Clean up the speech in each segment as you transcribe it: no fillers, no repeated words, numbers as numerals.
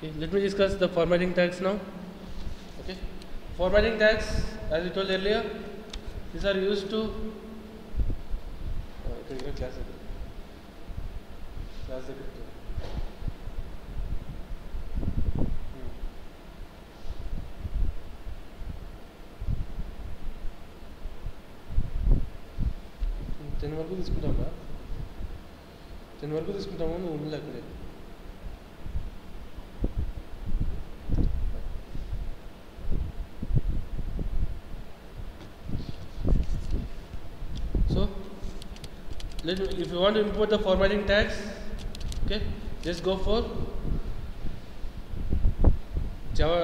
Okay, let me discuss the formatting tags now. Okay, formatting tags, as we told earlier, these are used to ten వరకు తీసుకుంటామా 10 వరకు తీసుకుంటాము నువ్వు ఉంది అక్కడే so if you want to import the formatting tags, okay, just go for Java,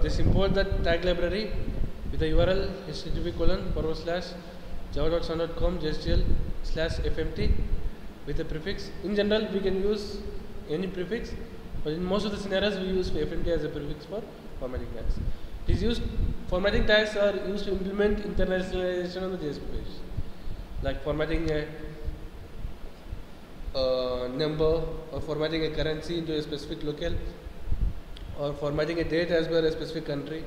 just import the tag library with the URL http://java.sun.com JSTL/fmt with a prefix. In general, we can use any prefix, but in most of the scenarios, we use fmt as a prefix for formatting tags. Formatting tags are used to implement internationalization on the JSP page, like formatting a number or formatting a currency into a specific locale, or formatting a date as per a specific country.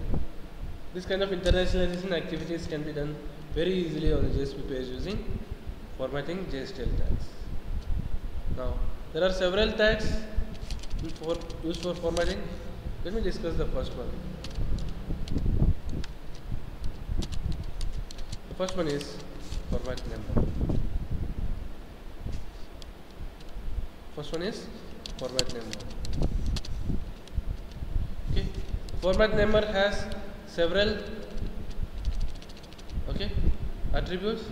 This kind of internationalization activities can be done very easily on the JSP page using formatting JSTL tags. Now, there are several tags used for formatting. Let me discuss the first one. The first one is format number. First one is format number. Okay, format number has several attributes.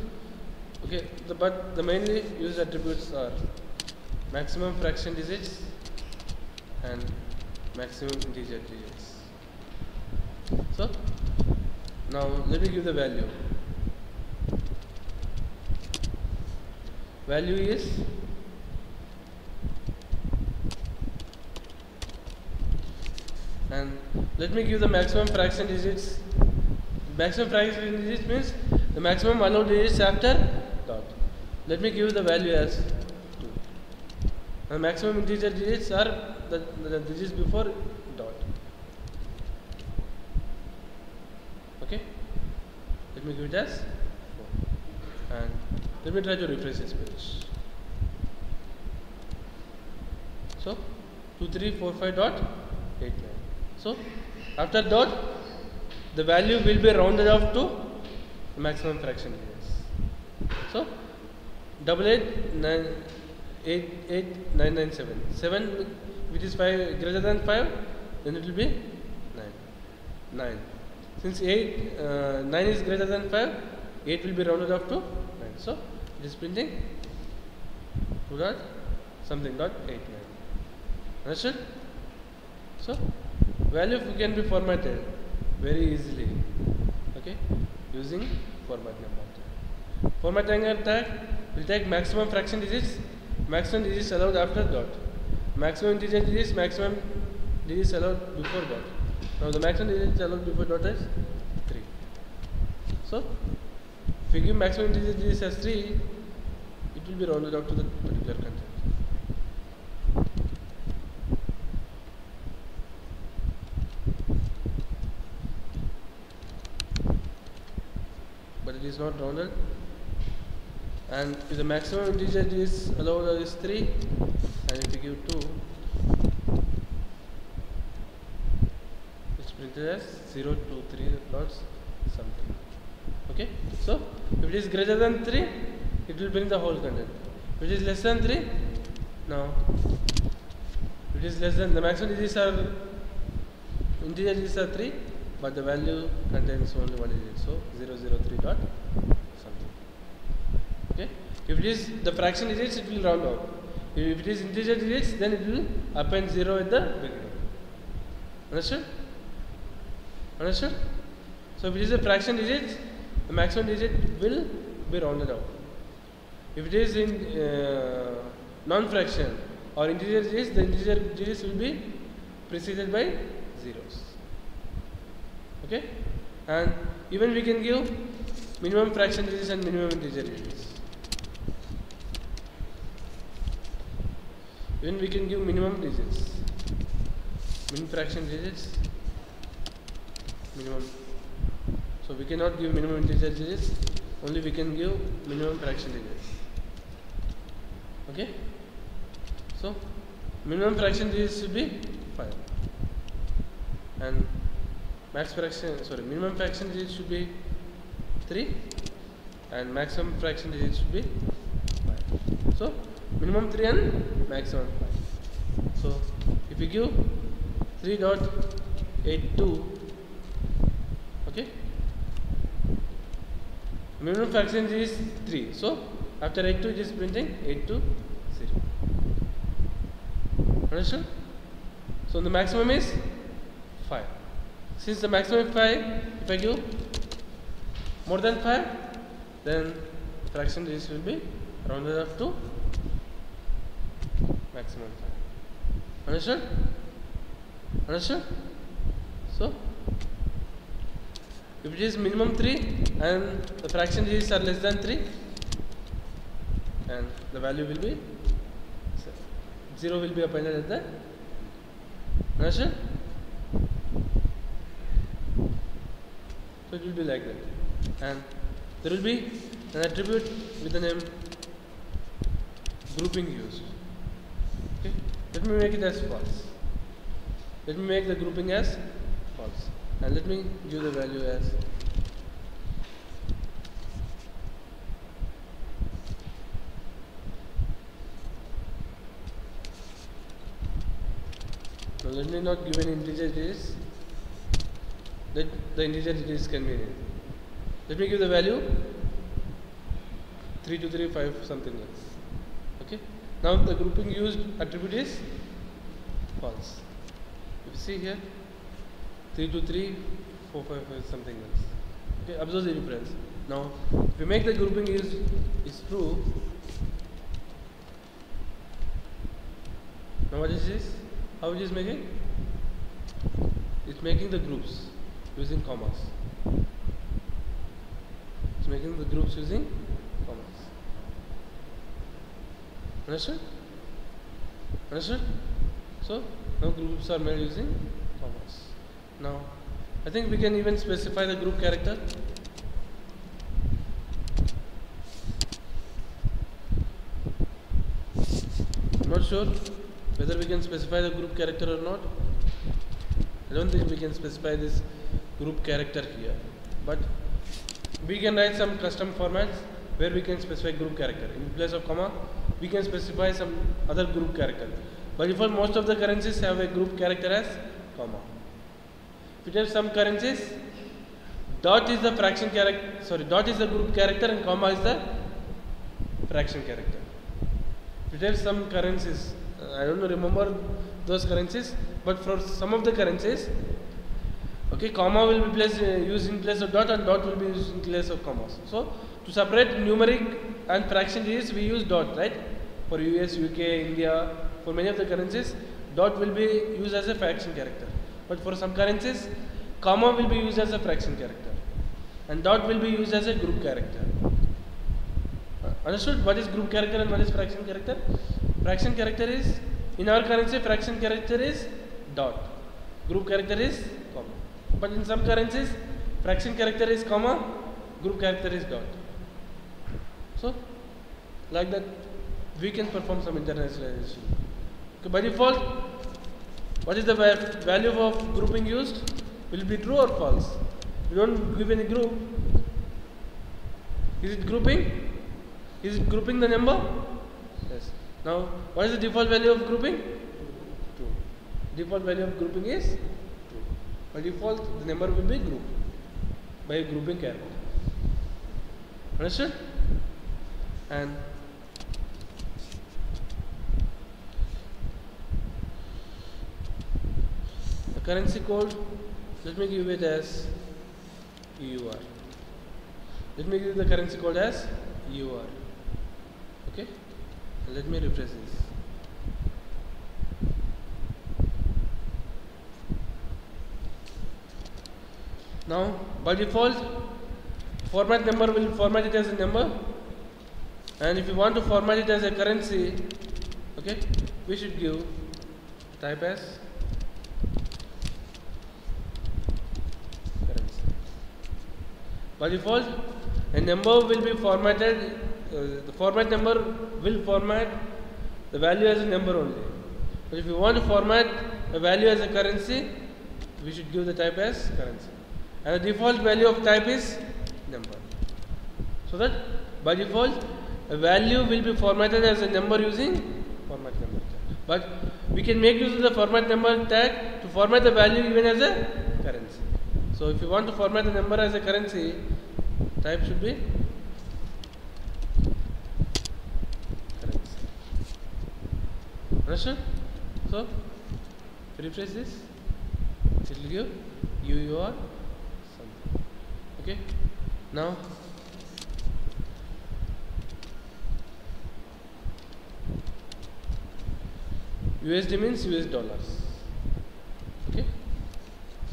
Okay, but the mainly used attributes are maximum fraction digits and maximum integer digits. So now let me give the value. Value is and let me give the maximum fraction digits. Maximum fraction digits means the maximum allowed digits after dot. Let me give the value as 2. And maximum integer digits are the digits before dot. Okay, let me give it as 4. And let me try to refresh this page. So 2345.89. So after dot, the value will be rounded off to the maximum fraction digits. So 888997. 7 which is 5 greater than 5, then it will be 9. Since 9 is greater than 5, 8 will be rounded off to 9. So it is printing 2.something.89. Understood? So value can be formatted very easily, okay, using format number tag. Format number tag will take maximum fraction digits, maximum digits allowed after dot, maximum integer digits, maximum digits allowed before dot. Now the maximum digits allowed before dot is 3. So if you give maximum integer digits as 3, it will be rounded out to the particular content. But it is not rounded, and if the maximum integer is allowed is 3, and if you give 2, it's printed as 0 to 3 dots something. Okay, so if it is greater than 3, it will print the whole content. If it is less than 3, now it is less than the maximum digits are integer digits are 3, but the value contains only one digit, so 003 dot something. Okay, if it is the fraction digits, it will round out. If it is integer digits, then it will append 0 at the beginning. Understood? Understood? So if it is a fraction digit, the maximum digit will be rounded out. If it is in non-fraction or integer digits, the integer digits will be preceded by zeros. Okay, and even we can give minimum fraction digits and minimum integer digits. Even we can give minimum digits. min fraction digits, minimum. So we cannot give minimum integer digits, only we can give minimum fraction digits. Okay? So minimum fraction digits should be 5 and minimum fraction digits should be 3 and maximum fraction digits should be 5. So minimum 3 and maximum 5. So if we give 3.82, okay, minimum fraction is 3. So after 82 it is printing 820. Understand? So the maximum is 5. Since the maximum is 5, if I give more than 5, then fraction digits will be rounded up to maximum 5. Understood? Understood? So if it is minimum 3 and the fraction digits are less than 3, and the value will be 0 will be appended at the. Understood? So it will be like that, and there will be an attribute with the name grouping used. Okay, let me make it as false. Let me make the grouping as false, and let me give the value as now. Let me not give an integer digits. Let the integer digits can be in. Let me give the value 3235 something else. Okay. Now the grouping used attribute is false. If you see here 323455 something else. Okay. Observe the difference. Now if we make the grouping is true. Now what is this? How it is making? It's making the groups using commas. It's making the groups using commas. Understood? Understood? So now groups are made using commas. Now I think we can even specify the group character. I'm not sure whether we can specify the group character or not. I don't think we can specify this group character here, but we can write some custom formats where we can specify group character. In place of comma, we can specify some other group character. By default, most of the currencies have a group character as comma. If you have some currencies, dot is the fraction character. Sorry, dot is the group character and comma is the fraction character. If you have some currencies, I don't remember those currencies, but for some of the currencies, okay, comma will be used in place of dot and dot will be used in place of commas. So to separate numeric and fraction digits, we use dot, right? For US, UK, India, for many of the currencies, dot will be used as a fraction character. But for some currencies, comma will be used as a fraction character and dot will be used as a group character. Understood? What is group character and what is fraction character? Fraction character is, in our currency, fraction character is dot. Group character is comma. But in some currencies, fraction character is comma, group character is dot. So, like that, we can perform some internationalization. Okay, by default, what is the value of grouping used? Will it be true or false? We don't give any group. Is it grouping? Is it grouping the number? Yes. Now, what is the default value of grouping? True. Default value of grouping is true. By default, the number will be grouped by a grouping character. Understood? And the currency code, let me give it as EUR. Let me give the currency code as EUR. Okay? And let me refresh this. Now, by default, format number will format it as a number, and if you want to format it as a currency, okay, we should give type as By default, a number will be formatted, the format number will format the value as a number only. But if you want to format a value as a currency, we should give the type as currency. And the default value of type is number. So that by default, a value will be formatted as a number using format number tag. But we can make use of the format number tag to format the value even as a currency. So if you want to format the number as a currency, type should be currency. Understand? So refresh this. It will give UUR something. Okay. Now USD means US dollars. Okay.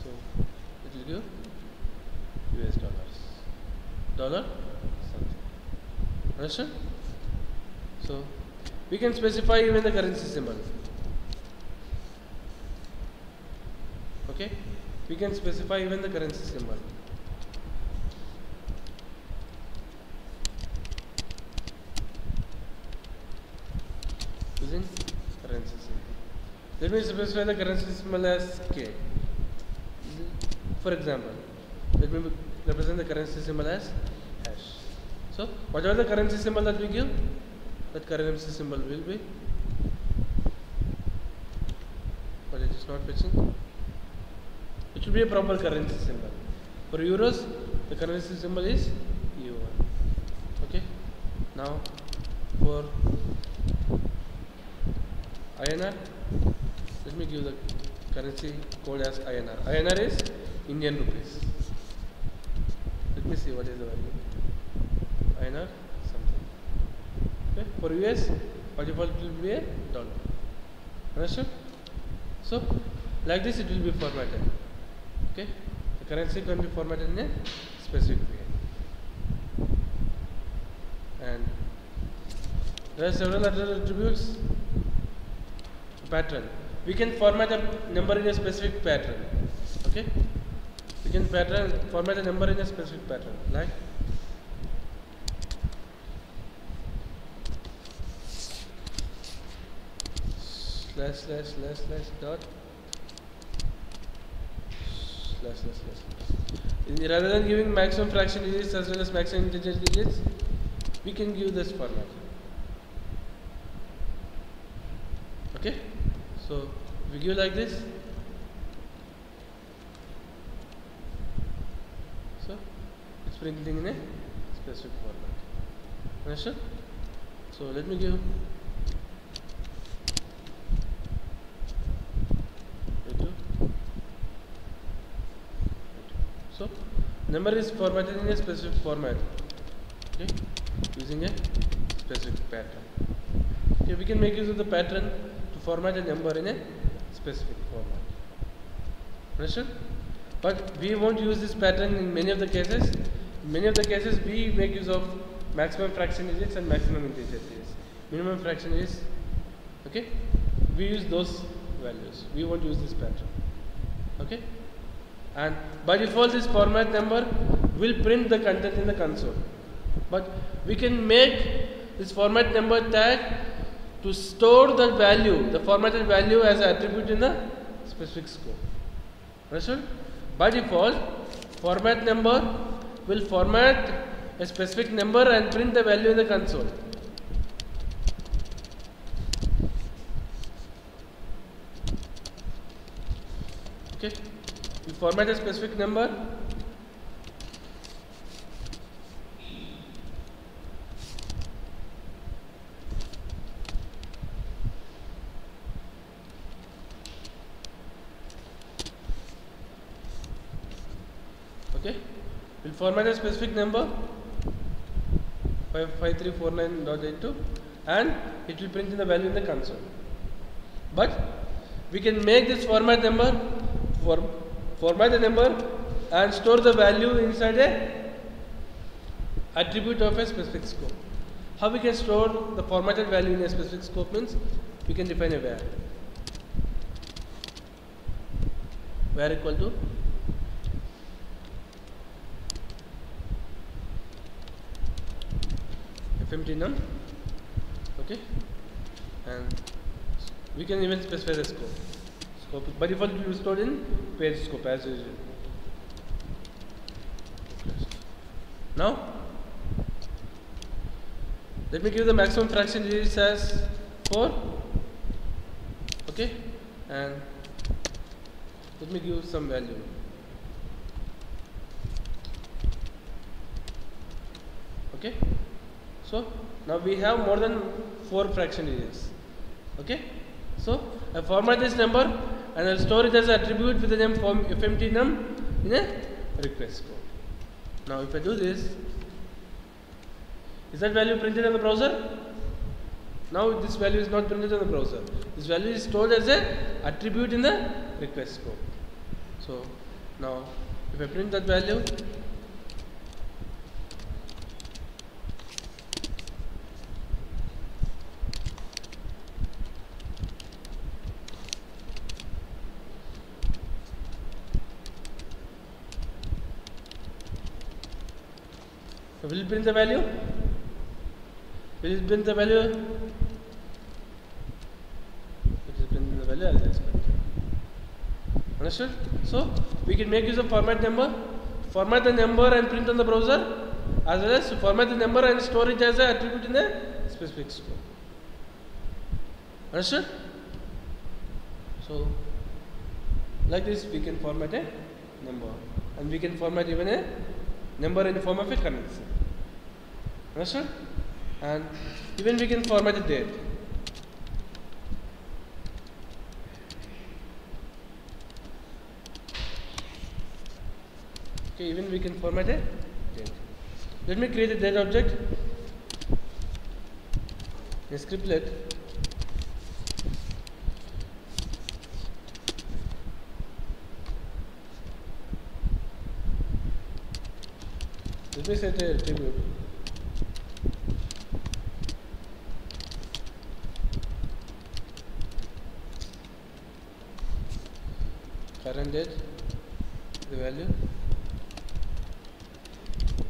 So it will give US dollars. Dollar something. Understand? So we can specify even the currency symbol. Okay. We can specify even the currency symbol. Using currency symbol. Let me specify the currency symbol as K. For example, let me represent the currency symbol as hash. So, whatever the currency symbol that we give, that currency symbol will be, but it is not fetching. It should be a proper currency symbol. For euros, the currency symbol is EUR. Okay. Now, for INR, let me give the currency code as INR. INR is Indian rupees. Let me see what is the value. INR something. Okay. For US, by default it will be a dollar. Understood? So, like this it will be formatted. Okay. The currency can be formatted in a specific way. And there are several other attributes. Pattern. We can format a number in a specific pattern. Okay. We can format a number in a specific pattern, like slash dot slash. Rather than giving maximum fraction digits as well as maximum integer digits, we can give this format. Okay. So we give like this. So it's printing in a specific format. Understood? So let me give so number is formatted in a specific format. Okay, using a specific pattern. Okay, we can make use of the pattern to format a number in a specific format. Understood? But we won't use this pattern in many of the cases. In many of the cases, we make use of maximum fraction digits and maximum integer digits. Minimum fraction is, okay, we use those values. We won't use this pattern. Okay, and by default, this format number will print the content in the console. But we can make this format number tag to store the value, the formatted value as an attribute in the specific scope. Understood? By default, format number will format a specific number and print the value in the console. Okay, we format a specific number. Okay, we'll format a specific number 55349.82 and it will print in the value in the console. But we can make this format number format the number and store the value inside a attribute of a specific scope. How we can store the formatted value in a specific scope means we can define a var equal to fmt num. Okay, and we can even specify the scope. By default it will be stored in page scope as usual. Now let me give the maximum fraction digits as 4. Okay, and let me give some value. Okay, so now we have more than 4 fraction digits. Okay, so I format this number and I'll store it as an attribute with the name fmt num in a request code. Now if I do this, is that value printed on the browser? Now this value is not printed on the browser. This value is stored as a attribute in the request code. So now if I print that value, so will it print the value? Will it print the value? It is printing the value as expected. Understood? So we can make use of format number, format the number and print on the browser, as well as format the number and store it as an attribute in the specific scope. Understood? So like this we can format a number, and we can format even a number in the form of a currency. Understood? And even we can format a date. Okay, even we can format a date. Let me create a date object, a scriptlet. Let me set a attribute. Current date, the value,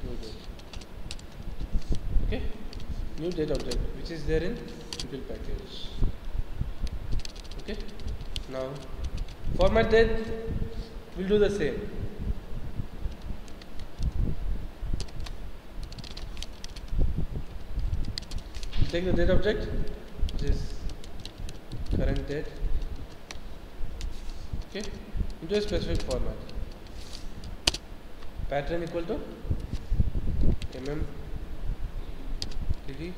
new date. Okay, new date object which is there in Google package. Okay, now format date will do the same. Take the date object which is current date, okay, into a specific format. Pattern equal to dd.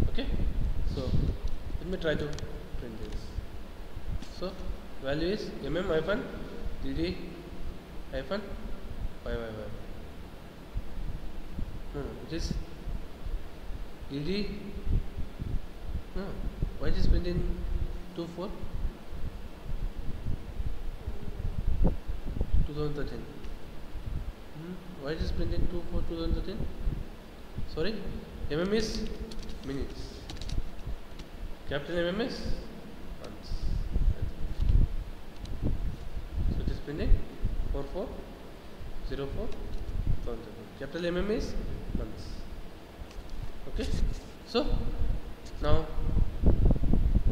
Okay, so let me try to print this. So value is hyphen dd hyphen yyyy. No, it is dd. No, why is printing 24 2013? Why is printing 24 2013? Sorry, is minutes, capital is months. So it is printing 4404 2013. Capital is months. Okay, so now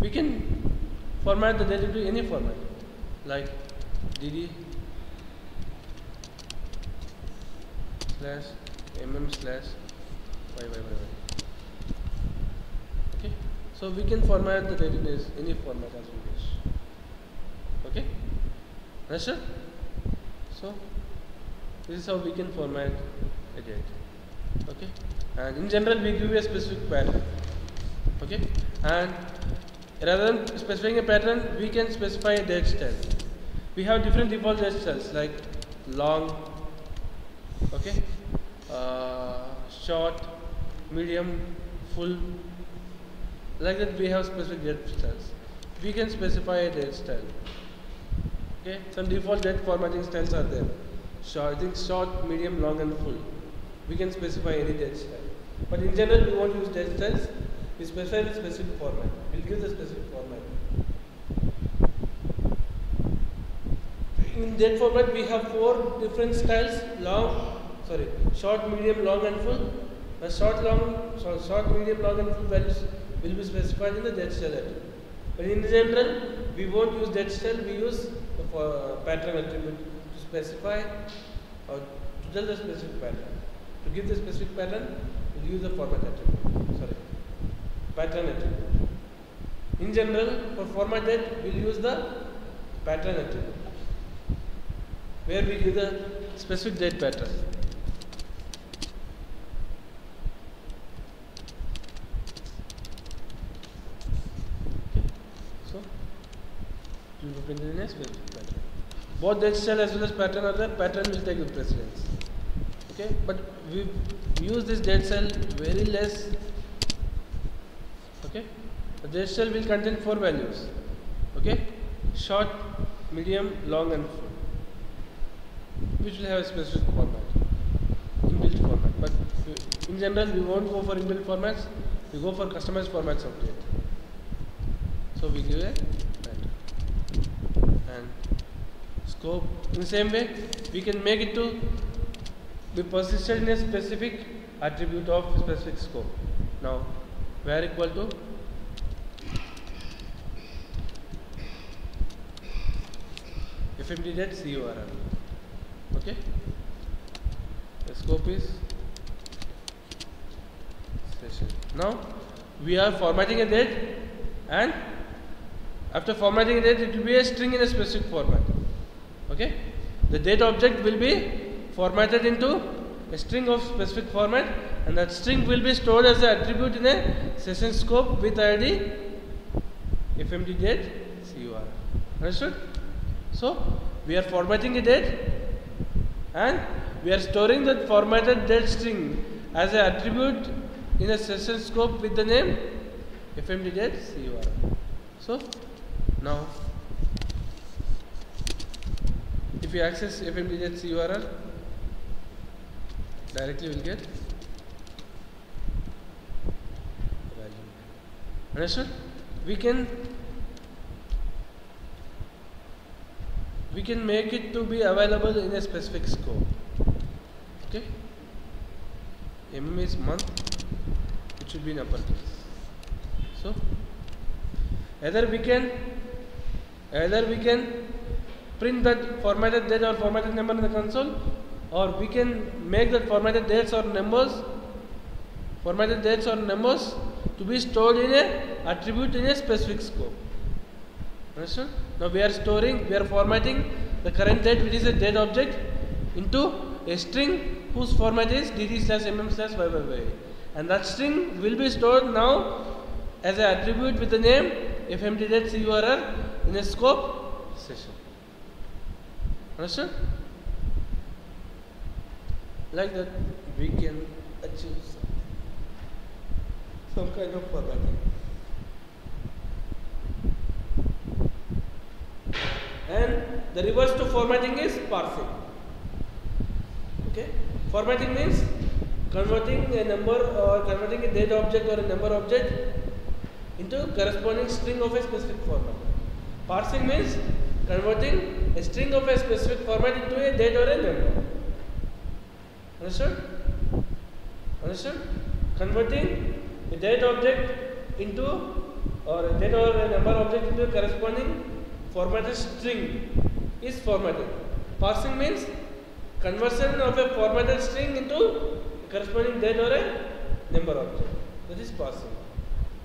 we can format the data to any format like dd // yyyy. Okay, so we can format the data in any format as we wish. Okay, understood? So this is how we can format a date. Okay, and in general we give a specific pattern. Okay, and rather than specifying a pattern, we can specify a date style. We have different default date styles like long, okay, short, medium, full. Like that we have specific date styles. We can specify a date style. Okay, some default date formatting styles are there. Short, I think short, medium, long and full. We can specify any date style. But in general we won't use date styles. We specify the specific format. We'll give the specific format. In date format we have 4 different styles: long, sorry, short, medium, long and full. The short, medium, long and full values will be specified in the date style attribute. But in general, we won't use date style, we use the pattern attribute to specify or to tell the specific pattern. To give the specific pattern, we'll use the format attribute, sorry, pattern attribute. In general, for format date, we'll use the pattern attribute, where we give the specific date pattern. So, we will look into the next pattern. Both date style as well as pattern are there. Pattern will take the precedence. Okay, but we use this date style very less. Okay, the date style will contain 4 values. Okay, short, medium, long, and full, which will have a specific format, inbuilt format. But in general, we won't go for inbuilt formats. We go for customized formats of date. So we give a pattern and scope. In the same way, we can make it to be persisted in a specific attribute of specific scope. Now, where equal to FMD date CURL. Okay, the scope is session. Now we are formatting a date, and after formatting a date, it will be a string in a specific format. Okay, the date object will be formatted into a string of specific format, and that string will be stored as an attribute in a session scope with ID FMD date CURL. Understood? So we are formatting a date, and we are storing that formatted date string as an attribute in a session scope with the name FMD date CURL. So now, if you access FMD date CURL, directly we will get value. Understood? We can make it to be available in a specific scope. Okay, is month, it should be in uppercase. So either we can print that formatted date or formatted number in the console, or we can make that formatted dates or numbers to be stored in a attribute in a specific scope. Understood? Now we are formatting the current date, which is a date object, into a string whose format is dt/mm/y, and that string will be stored now as an attribute with the name FMD date CURL in a scope session. Understood? Like that, we can achieve some kind of formatting. And the reverse to formatting is parsing. Okay, formatting means converting a number or converting a date object or a number object into corresponding string of a specific format. Parsing means converting a string of a specific format into a date or a number. Understood? Understood? Converting a date object into, or a date or a number object into a corresponding formatted string is formatting. Parsing means conversion of a formatted string into a corresponding date or a number object. That is parsing.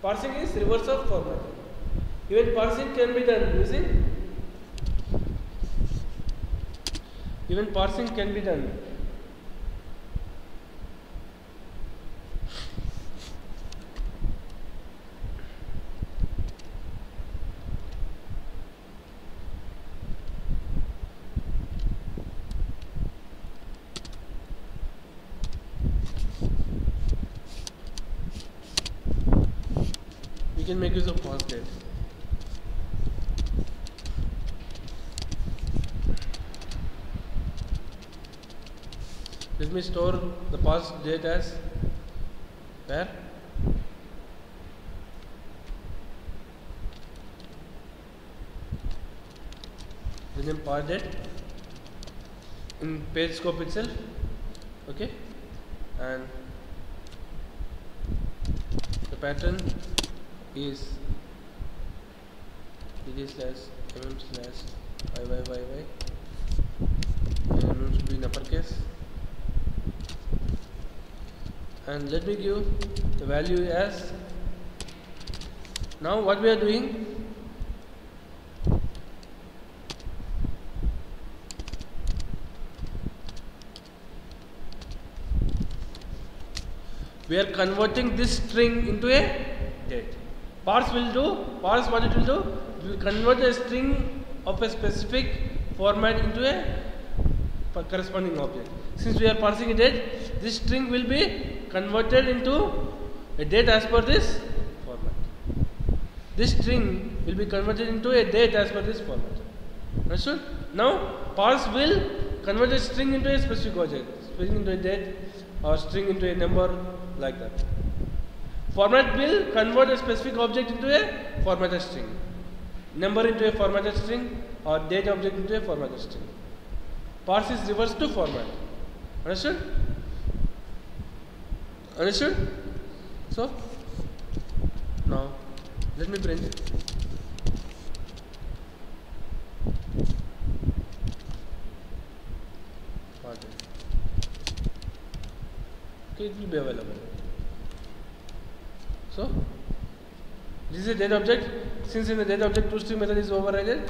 Parsing is reverse of formatting. Even parsing can be done using we can make use of parse date. Let me store the parse date as where? The name parse date in page scope itself, Okay, and the pattern is dd slash mm slash yy and mm should be in uppercase, and let me give the value as. Now what we are doing, we are converting this string into a date. Parse what it will do, it will convert a string of a specific format into a corresponding object. Since we are parsing a date, this string will be converted into a date as per this format. This string will be converted into a date as per this format. Understood? Now parse will convert a string into a specific object, string into a date or string into a number, like that. Format will convert a specific object into a formatted string, number into a formatted string, or date object into a formatted string. Parse is reverse to format. Understood? Understood? So now let me print it. Okay, it will be available. So this is a date object. Since in the date object toString method is overridden,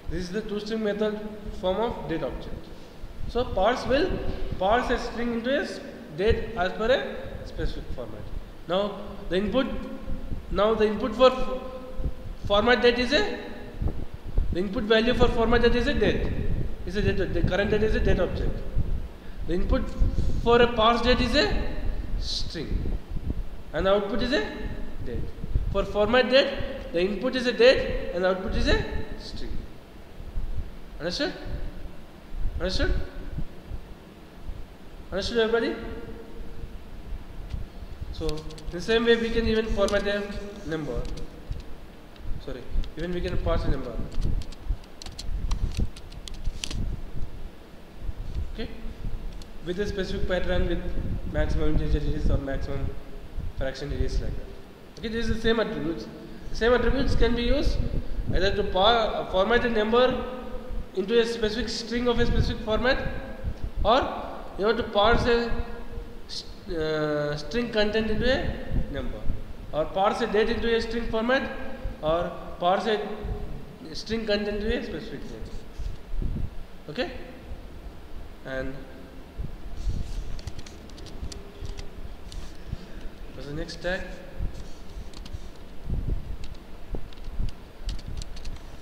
this is the toString method form of date object. So parse will parse a string into a date as per a specific format. Now the input for format date is the input value for format date is a date. The current date is a date object. The input for a parse date is a string and the output is a date. For format date, the input is a date and the output is a string. Understood? Understood? Understood, everybody? So the same way we can even format a number. Even we can parse a number. Okay? With a specific pattern with maximum integer digits or maximum fraction digits, like that. Okay, this is the same attributes. The same attributes can be used either to format a number into a specific string of a specific format, or you have to parse a string content into a number, or parse a date into a string format, or parse a string content into a specific date. Okay? And what's the next tag?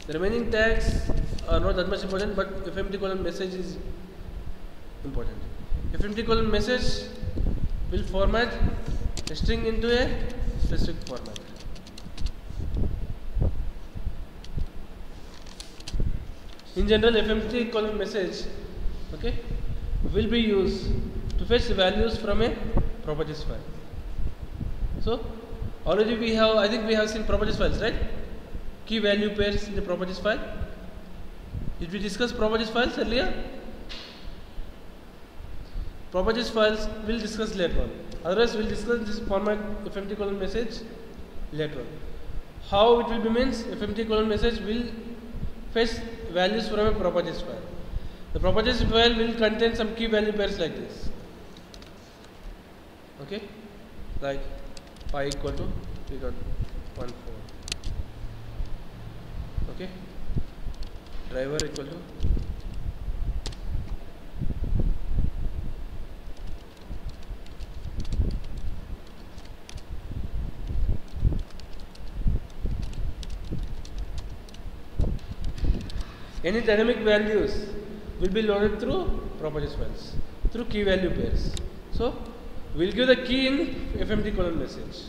The remaining tags are not that much important, but fmt colon message is important. Fmt colon message will format a string into a specific format. In general, fmt colon message, okay, will be used to fetch the values from a properties file. So already we have, I think we have seen properties files, right? Key value pairs in the properties file. Did we discuss properties files earlier? Properties files we'll discuss later on. Otherwise we'll discuss this format fmt colon message later on. How it will be means fmt colon message will fetch values from a properties file. The properties file will contain some key value pairs like this. Okay? Like pi equal to 3.14. Okay? Driver equal to any dynamic values will be loaded through properties files, through key value pairs. So we'll give the key in fmt colon message.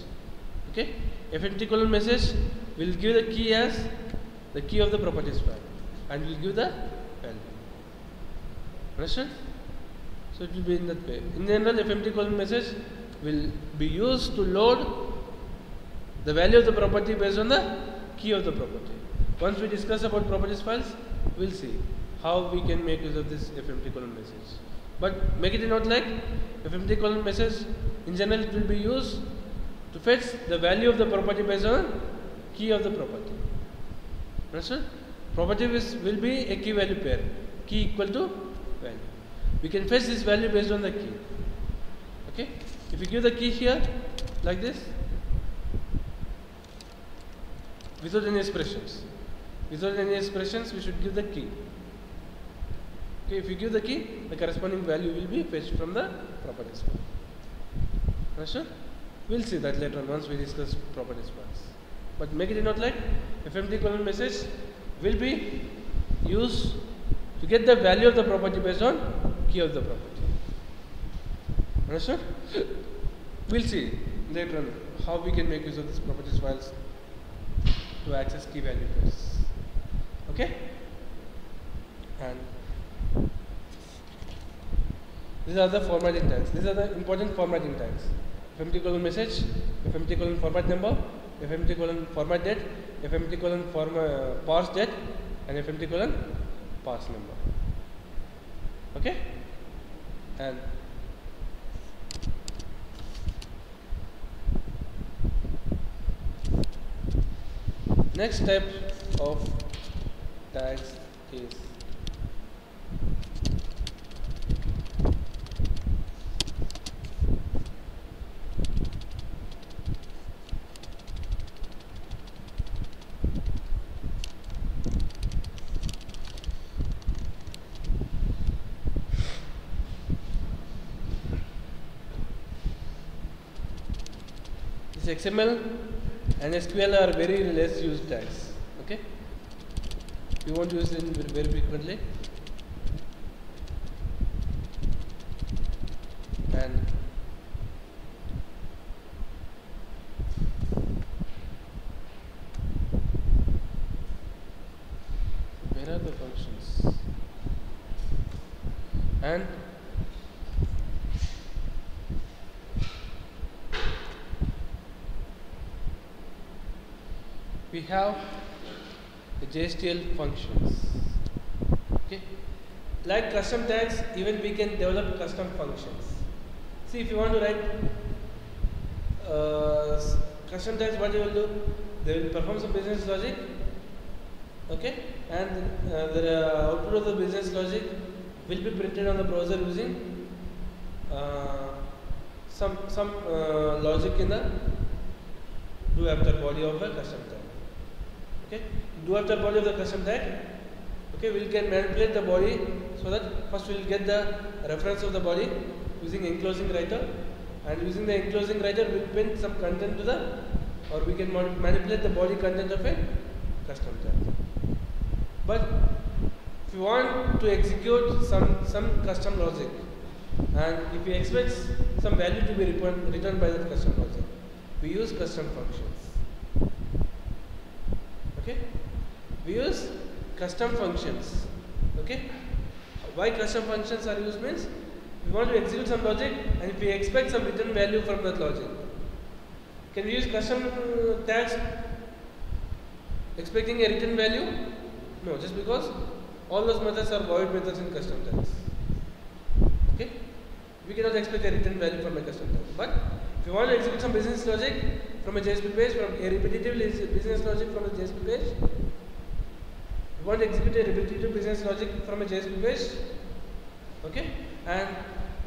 Okay? fmt colon message will give the key as the key of the properties file, and we'll give the value. Understand? So it will be in that way. In general, fmt colon message will be used to load the value of the property based on the key of the property. Once we discuss about properties files, we'll see how we can make use of this fmt colon message. But make it not like fmt colon message. In general, it will be used to fetch the value of the property based on key of the property. Understood? Property will be a key value pair. Key equal to value. We can fetch this value based on the key. Okay? If you give the key here, like this, without any expressions. Without any expressions, we should give the key. Okay, if you give the key, the corresponding value will be fetched from the properties file. Understood? We'll see that later on once we discuss properties files. But make it note like fmt colon message will be used to get the value of the property based on key of the property. Understood? We'll see later on how we can make use of these properties files to access key value pairs. Okay? And these are the formatting tags. These are the important formatting tags. fmt colon message, fmt colon format number, fmt colon format date, fmt colon parse date, and fmt colon parse number. Okay? And next type of tags is XML and SQL are very less used tags. Okay, we won't use it very frequently, and where are the functions? And we have the JSTL functions. Okay, like custom tags, even we can develop custom functions. See, if you want to write custom tags, what you will do? They will perform some business logic. Okay, and the output of the business logic will be printed on the browser using some logic in the do after body of a custom tag. Okay, do after body of the custom tag. Okay, we can manipulate the body so that first we will get the reference of the body using enclosing writer, and using the enclosing writer we will print some content to the, or we can manipulate the body content of a custom tag. But if you want to execute some custom logic, and if we expect some value to be returned by that custom logic, we use custom functions. Okay, we use custom functions. Okay, why custom functions are used means we want to execute some logic, and if we expect some return value from that logic, can we use custom tags expecting a return value? No, just because all those methods are void methods in custom tags. Okay, we cannot expect a return value from a custom tag. But if you want to execute some business logic from a JSP page, from a repetitive business logic from a JSP page, you want to execute a repetitive business logic from a JSP page. Okay, and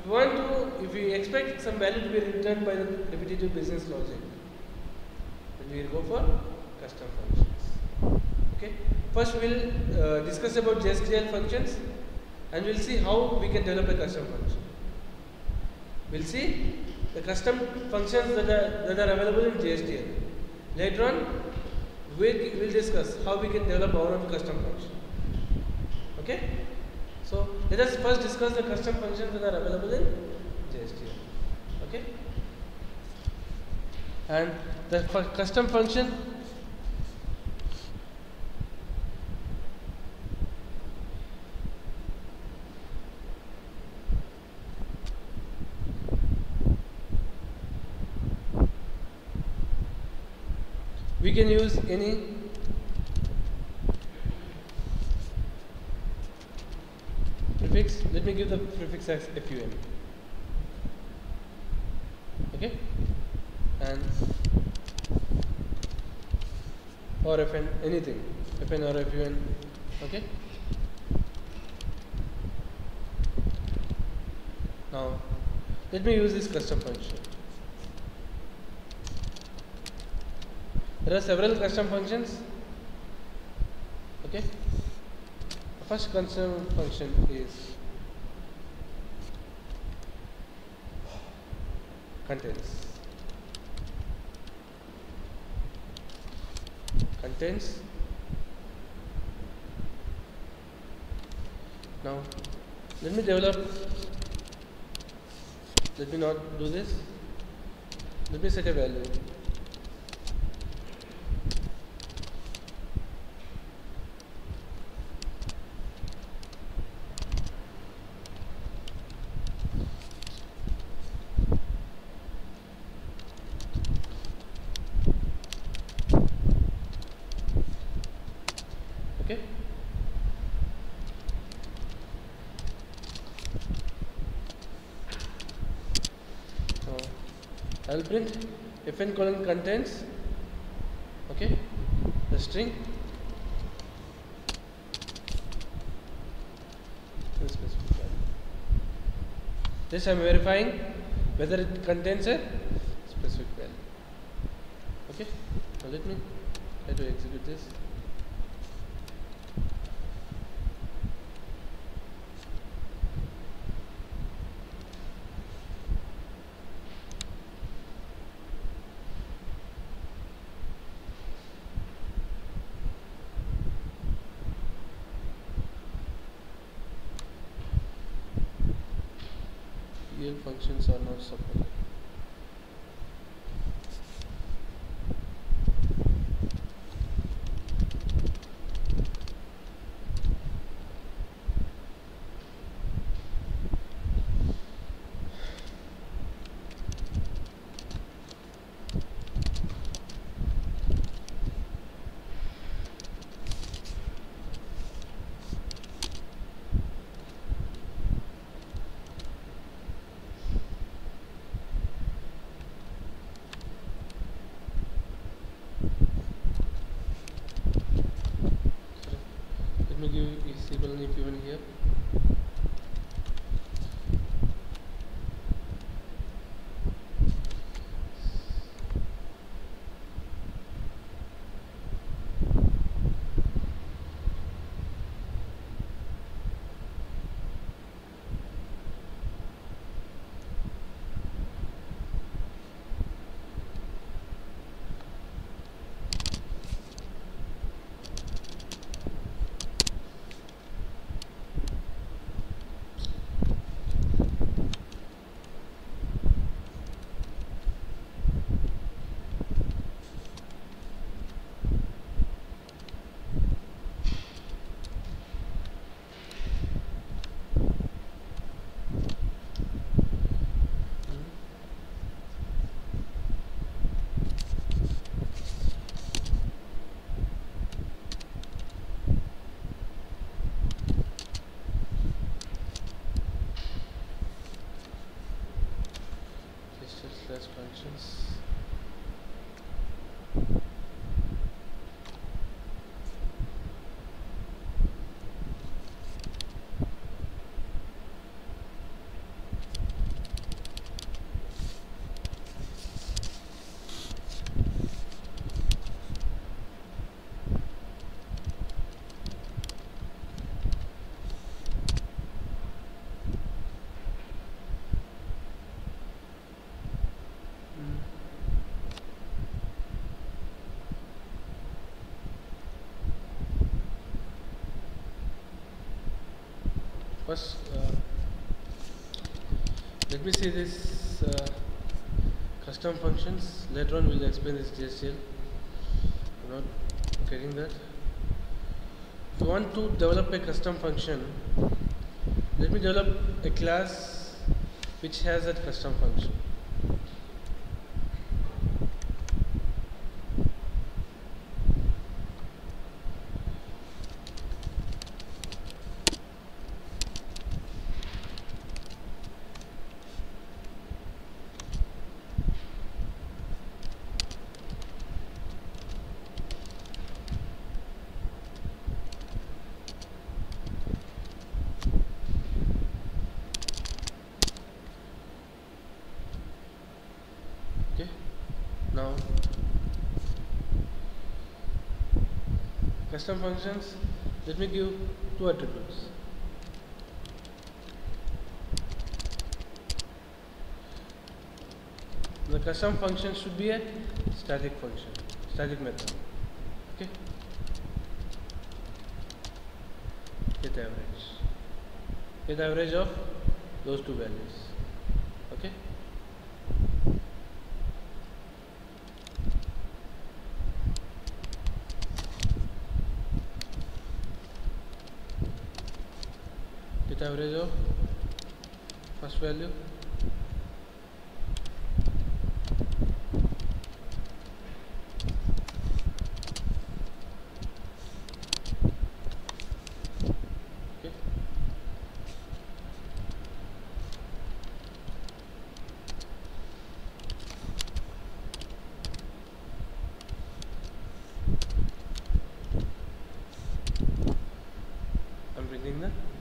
if we expect some value to be returned by the repetitive business logic, then we will go for custom functions. Okay, first we will discuss about JSQL functions, and we will see how we can develop a custom function. We will see the custom functions that are available in JSTL. Later on, we will discuss how we can develop our own custom function. Okay, so let us first discuss the custom functions that are available in JSTL. Okay, and the custom function we can use any prefix, let me give the prefix as fun. Okay, and or fn, anything, fn or fun. Okay, now let me use this custom function. There are several custom functions. Okay, the first custom function is contains. Now let me develop, let me not do this, let me set a value. Okay, so I will print fn colon contains, okay, the string, this specific value. This I am verifying whether it contains a specific value. Okay, now let me try to execute this. Real functions are not supported. Let me give is equal if even here. Slash functions. First, let me see this custom functions. Later on, we'll explain this JSTL. I'm not getting that. If you want to develop a custom function, let me develop a class which has that custom function. custom functions, let me give two attributes. The custom function should be a static function, static method. Okay. Get average. Get average of those two values. Okay. Get average of first value.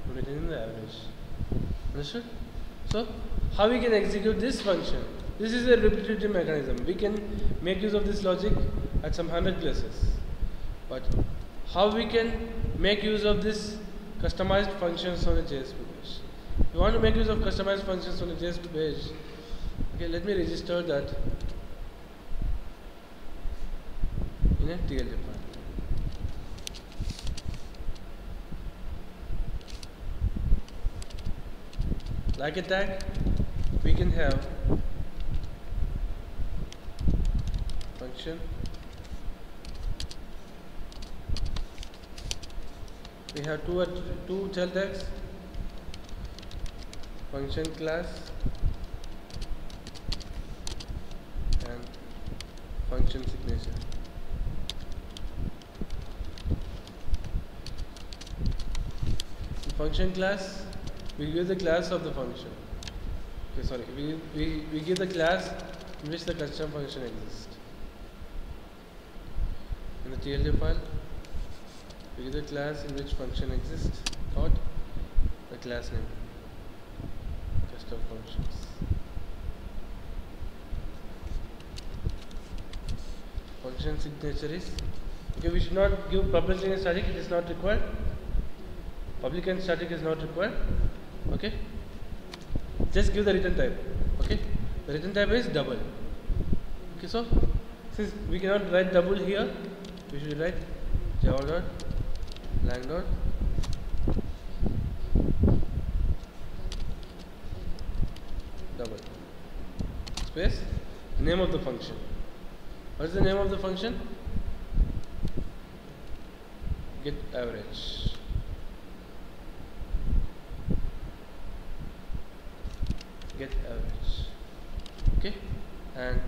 Bringing the average. Understood? So, how we can execute this function? This is a repetitive mechanism. We can make use of this logic at some 100 places. But how we can make use of this customized functions on a JSP page? If you want to make use of customized functions on a JSP page, okay, let me register that in a TLD file. Like a tag, we can have function. We have two tail tags, function class and function signature. In function class, we give the class of the function. Okay, sorry, we give the class in which the custom function exists. In the TLD file, we give the class in which function exists, dot the class name, custom functions. Function signature is, okay, we should not give public and static, it is not required. Public and static is not required. Okay, just give the return type. Okay, the return type is double. Okay, so since we cannot write double here, we should write java dot lang dot double space name of the function. What is the name of the function? Get average. Get average. Okay, and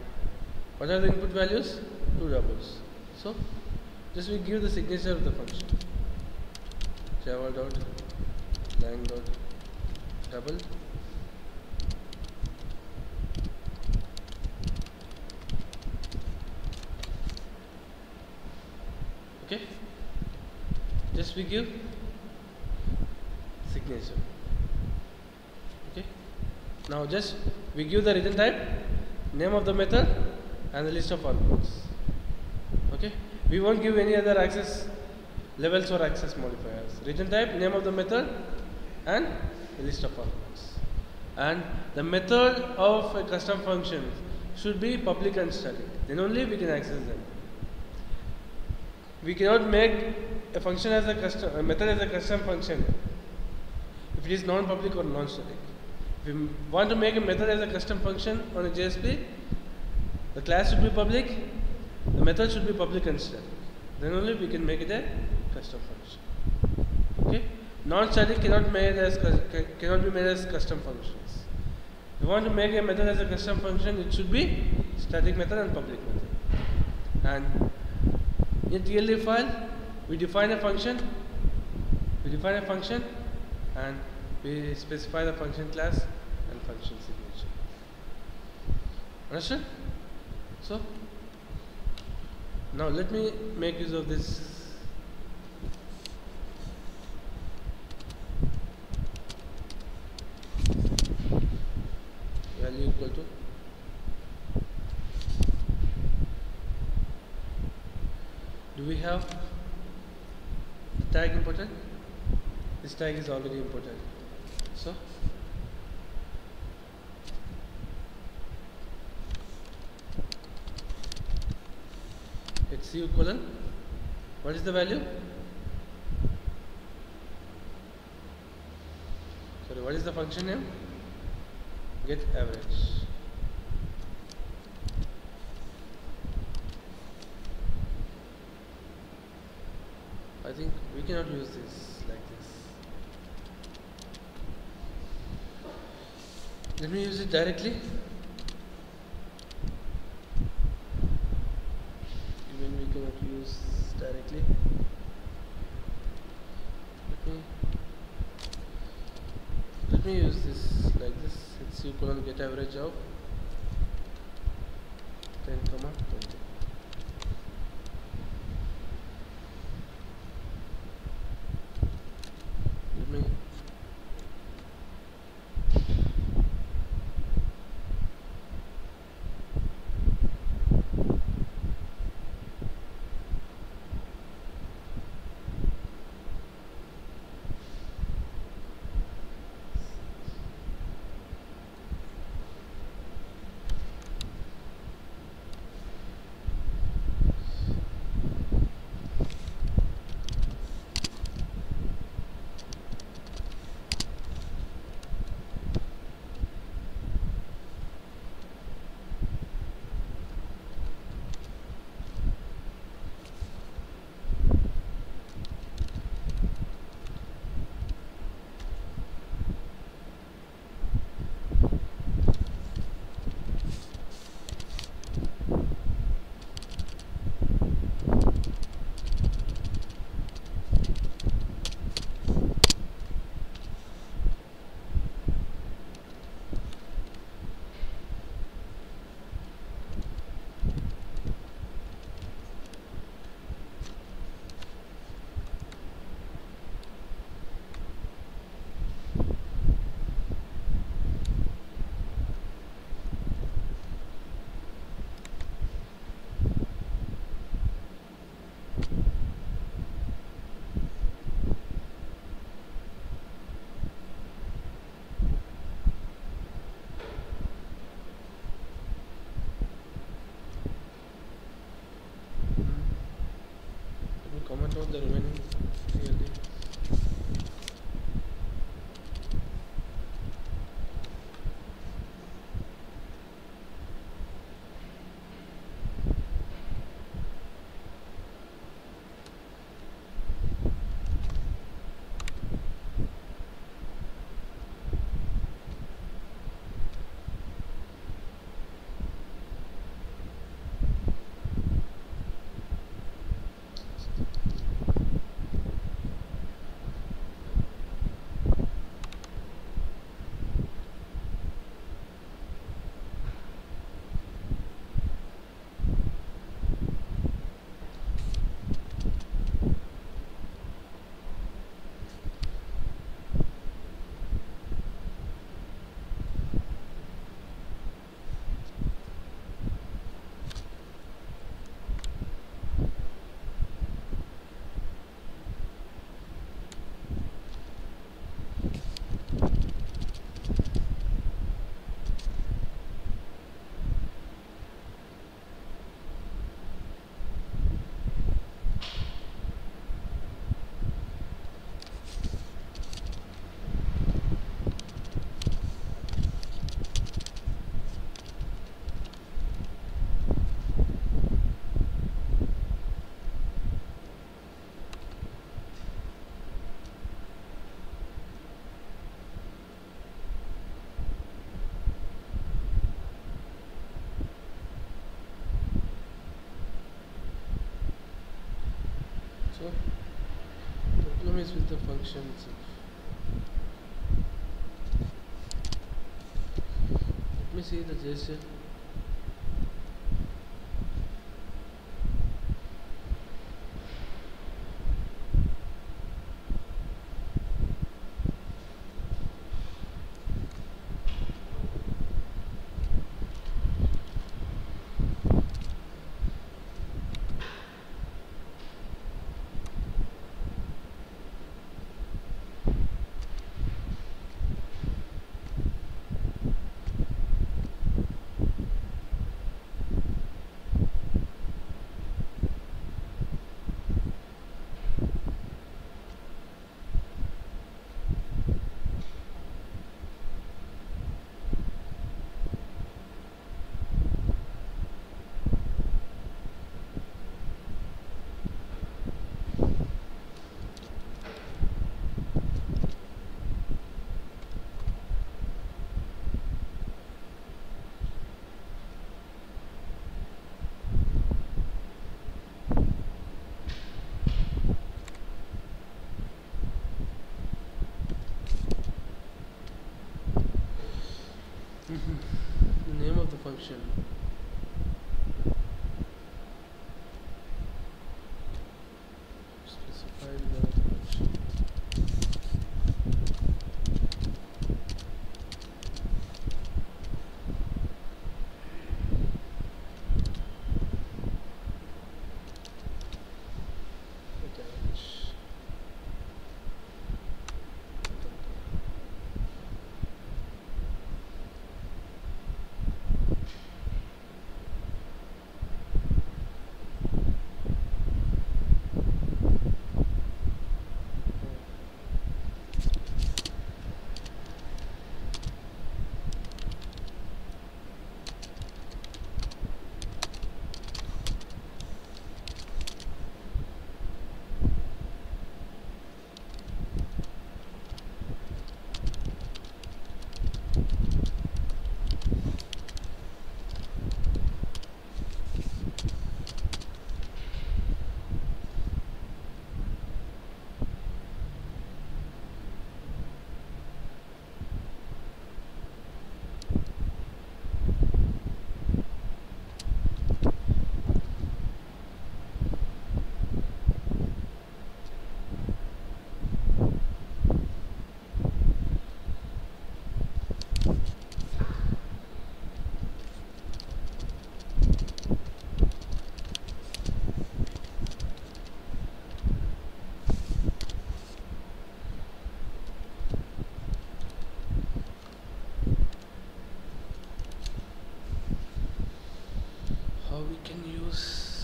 what are the input values? Two doubles. So just we give the signature of the function, java dot lang dot double okay, just we give signature. Okay, now just we give the return type, name of the method and the list of arguments. Okay, we won't give any other access levels or access modifiers. Return type, name of the method and the list of arguments. And the method of a custom function should be public and static, then only we can access them. We cannot make a function as a method as a custom function if it is non-public or non-static. If we want to make a method as a custom function on a JSP, the class should be public, the method should be public and static. Then only we can make it a custom function. Okay? Non-static cannot be made as custom functions. If you want to make a method as a custom function, it should be static method and public method. And in TLD file, we define a function. And we specify the function class and function signature. Understood? So now let me make use of this value equal to do we have tag important? This tag is already important. So HCU colon, what is the value? Sorry, what is the function name? Get average. I think we cannot use this like this. Let me use it directly. Even we cannot use directly. Let me use this like this. It's equal on get average of 10, 20. Let me comment on the remaining clearly. So problem is with the function itself. Let me see the JSON. function. Specify the function. How we can use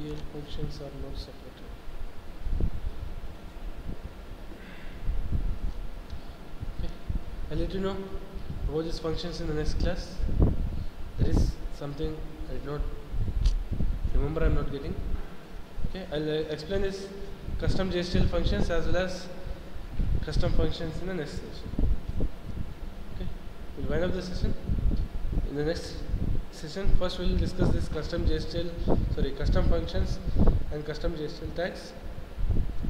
EL functions are not supported. Okay, I'll let you know about these functions in the next class. There is something I did not remember, I'm not getting. Okay, I'll explain this custom JSTL functions as well as custom functions in the next session. Okay, we'll wind up the session. In the next session, first we'll discuss this custom functions and custom JSTL tags.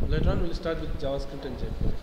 Later on, we'll start with JavaScript and jQuery.